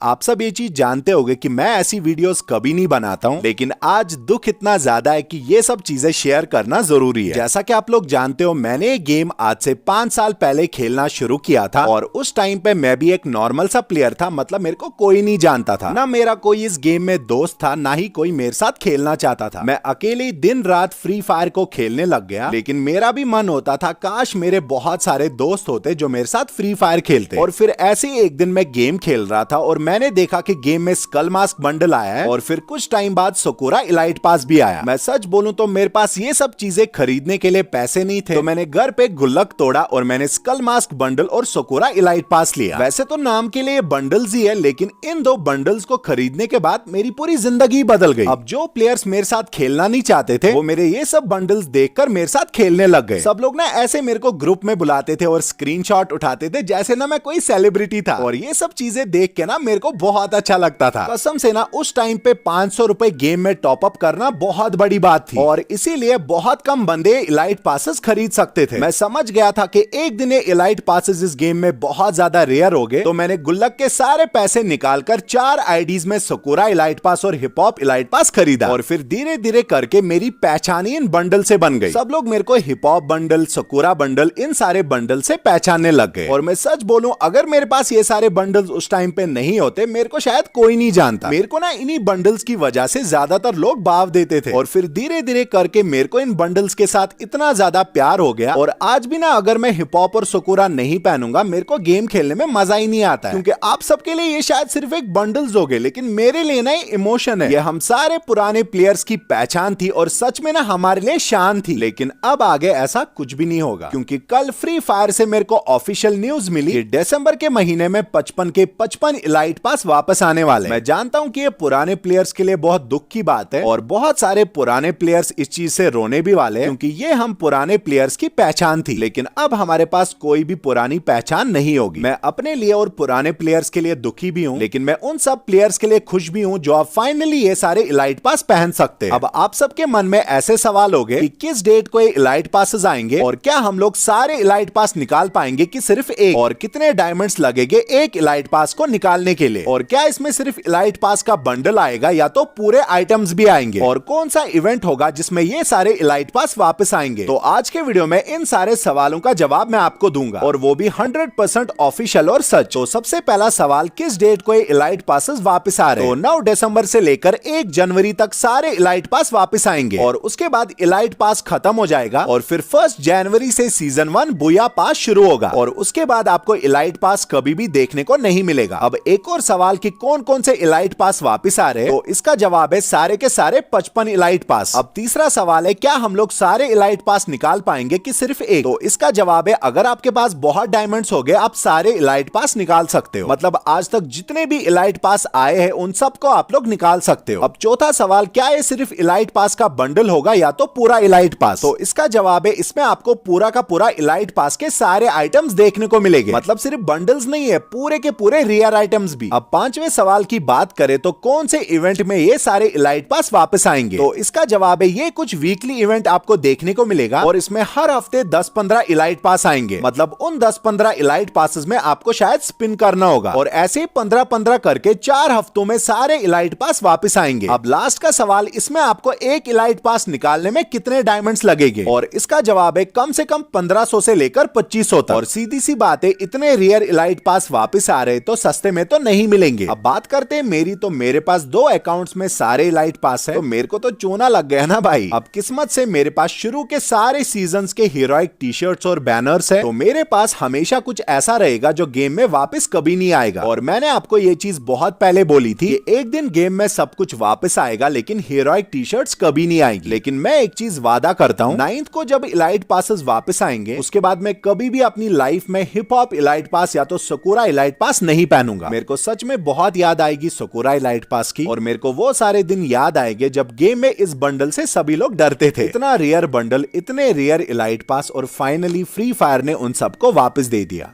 आप सब ये चीज जानते होंगे कि मैं ऐसी वीडियोस कभी नहीं बनाता हूं, लेकिन आज दुख इतना ज्यादा है कि ये सब चीजें शेयर करना जरूरी है। जैसा कि आप लोग जानते हो, मैंने ये गेम आज से 5 साल पहले खेलना शुरू किया था और उस टाइम पे मैं भी एक नॉर्मल सा प्लेयर था। मतलब मेरे को कोई नहीं जानता था, ना मेरा कोई इस गेम में दोस्त था, ना ही कोई मेरे साथ खेलना चाहता था। मैं अकेले दिन रात फ्री फायर को खेलने लग गया। लेकिन मेरा भी मन होता था काश मेरे बहुत सारे दोस्त होते जो मेरे साथ फ्री फायर खेलते। और फिर ऐसे ही एक दिन मैं गेम खेल रहा था और मैंने देखा कि गेम में स्कल मास्क बंडल आया है और फिर कुछ टाइम बाद सकुरा इलाइट पास भी आया। मैं सच बोलूं तो मेरे पास ये सब चीजें खरीदने के लिए पैसे नहीं थे, तो मैंने घर पे गुल्लक तोड़ा और मैंने स्कल मास्क बंडल और सकुरा इलाइट पास लिया। वैसे तो नाम के लिए बंडल्स ही है, लेकिन इन 2 बंडल्स को खरीदने के बाद मेरी पूरी जिंदगी बदल गई। अब जो प्लेयर्स मेरे साथ खेलना नहीं चाहते थे वो मेरे ये सब बंडल्स देखकर मेरे साथ खेलने लग गए। सब लोग ना ऐसे मेरे को ग्रुप में बुलाते थे और स्क्रीनशॉट उठाते थे जैसे ना मैं कोई सेलिब्रिटी था। और ये सब चीजें देख के ना मेरे को बहुत अच्छा लगता था। कसम से ना उस टाइम पे 500 रुपए गेम में टॉप अप करना बहुत बड़ी बात थी और इसीलिए बहुत कम बंदे इलाइट पासेस खरीद सकते थे। मैं समझ गया था कि एक दिन इलाइट पासेस इस गेम में बहुत ज्यादा रेयर हो गए, तो मैंने गुल्लक के सारे पैसे निकालकर 4 आईडीज में सकुरा इलाइट पास और हिप हॉप इलाइट पास खरीदा और फिर धीरे धीरे करके मेरी पहचान इन बंडल से बन गई। सब लोग मेरे को hip hop bundle, Sakura bundle, इन सारे बंडल से पहचानने लग गए। और मैं सच बोलूं, अगर मेरे पास ये सारे बंडल्स उस टाइम पे नहीं होते मेरे को शायद कोई नहीं जानता। मेरे को ना इन्हीं बंडल्स की वजह से ज्यादातर लोग भाव देते थे और फिर धीरे धीरे करके मेरे को इन बंडल्स के साथ इतना ज्यादा प्यार हो गया। और आज भी ना अगर मैं हिप हॉप और सकुरा नहीं पहनूंगा मेरे को गेम खेलने में मजा ही नहीं आता है, क्योंकि आप सबके लिए ये शायद सिर्फ एक बंडल्स हो गए, लेकिन मेरे लिए ना इमोशन है। ये हम सारे पुराने प्लेयर्स की पहचान थी और सच में ना हमारे लिए शान थी। लेकिन अब आगे ऐसा कुछ भी नहीं होगा, क्योंकि कल फ्री फायर से मेरे को ऑफिशियल न्यूज मिली कि दिसंबर के महीने में 55 के 55 इलाइट पास वापस आने वाले। मैं जानता हूं कि ये पुराने प्लेयर्स के लिए बहुत दुख की बात है और बहुत सारे पुराने प्लेयर्स इस चीज से रोने भी वाले हैं, क्योंकि ये हम पुराने प्लेयर्स की पहचान थी। लेकिन अब हमारे पास कोई भी पुरानी पहचान नहीं होगी। मैं अपने लिए और पुराने प्लेयर्स के लिए दुखी भी हूं, लेकिन मैं उन सब प्लेयर्स के लिए खुश भी हूं जो अब फाइनली ये सारे इलाइट पास पहन सकते हैं। अब आप सबके मन में ऐसे सवाल हो गए कि किस डेट को ये इलाइट पासेस आएंगे और क्या हम लोग सारे इलाइट पास निकाल पाएंगे कि सिर्फ एक, और कितने डायमंड्स लगेंगे एक इलाइट पास को निकालने के लिए, और क्या इसमें सिर्फ इलाइट पास का बंडल आएगा या तो पूरे आइटम्स भी आएंगे, और कौन सा इवेंट होगा जिसमें ये सारे इलाइट पास वापस आएंगे। तो आज के वीडियो में इन सारे सवालों का जवाब मैं आपको दूंगा और वो भी 100% ऑफिशियल और सच। तो सबसे पहला सवाल, किस डेट को ये इलाइट पासेस वापस आ रहे हैं? तो 9 दिसंबर से लेकर 1 जनवरी तक सारे इलाइट पास वापस आएंगे और उसके बाद इलाइट पास खत्म हो जाएगा और फिर 1 जनवरी से सीजन 1 बुया पास शुरू होगा और उसके बाद आपको इलाइट पास कभी भी देखने को नहीं मिलेगा। अब एक और सवाल कि कौन कौन से इलाइट पास वापस आ रहे हैं, तो इसका जवाब है सारे के सारे 55 इलाइट पास। अब तीसरा सवाल है, क्या हम लोग सारे इलाइट पास निकाल पाएंगे कि सिर्फ एक? तो इसका जवाब है अगर आपके पास बहुत डायमंड्स हो गए आप सारे इलाइट पास निकाल सकते हो। मतलब आज तक जितने भी इलाइट पास आए हैं उन सबको आप लोग निकाल सकते हो। अब चौथा सवाल, क्या ये सिर्फ इलाइट पास का बंडल होगा या तो पूरा इलाइट पास? तो इसका जवाब है इसमें आपको पूरा का पूरा इलाइट पास के सारे आइटम्स देखने को मिलेंगे। मतलब सिर्फ बंडल्स नहीं है, पूरे के पूरे रेयर आइटम्स भी। अब पांचवें सवाल की बात करें तो कौन से इवेंट में ये सारे इलाइट पास वापस आएंगे? तो इसका जवाब है ये कुछ वीकली इवेंट आपको देखने को मिलेगा और इसमें हर हफ्ते 10-15 इलाइट पास आएंगे। मतलब उन 10-15 इलाइट पासेस में आपको शायद स्पिन करना होगा और ऐसे 15-15 करके 4 हफ्तों में सारे इलाइट पास वापस आएंगे। अब लास्ट का सवाल, इसमें आपको एक इलाइट पास निकालने में कितने डायमंड्स लगेंगे? और इसका जवाब है कम से कम 1500 से लेकर 2500 तक। और सीधी सी बात है, इतने रेयर इलाइट पास वापस आ रहे तो सस्ते में तो नहीं मिलेंगे। अब बात करते हैं मेरी, तो मेरे पास 2 अकाउंट्स में सारे इलाइट पास है, तो मेरे को तो चूना लग गया ना भाई। अब किस्मत से मेरे पास शुरू के सारे सीजन्स के हीरोइक टी शर्ट्स और बैनर्स है, तो मेरे पास हमेशा कुछ ऐसा रहेगा जो गेम में वापस कभी नहीं आएगा। और मैंने आपको ये चीज बहुत पहले बोली थी कि एक दिन गेम में सब कुछ वापस आएगा लेकिन हीरोइक टी शर्ट्स कभी नहीं आएगी। लेकिन मैं एक चीज वादा करता हूँ, 9th को जब इलाइट पासेस वापस आएंगे उसके बाद मैं कभी भी अपनी लाइफ में हिप हॉप इलाइट पास या तो सकुरा इलाइट पास नहीं पहनूंगा। मेरे को सच में बहुत याद आएगी सकुरा इलाइट पास की, और मेरे को वो सारे दिन याद आएंगे जब गेम में इस बंडल से सभी लोग डरते थे। इतना रेयर बंडल, इतने रेयर इलाइट पास, और फाइनली फ्री फायर ने उन सबको वापस दे दिया।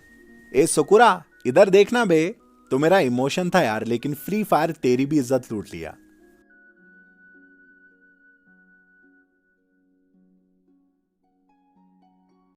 ए सकुरा, इधर देखना बे, तो मेरा इमोशन था यार, लेकिन फ्री फायर तेरी भी इज्जत लूट लिया।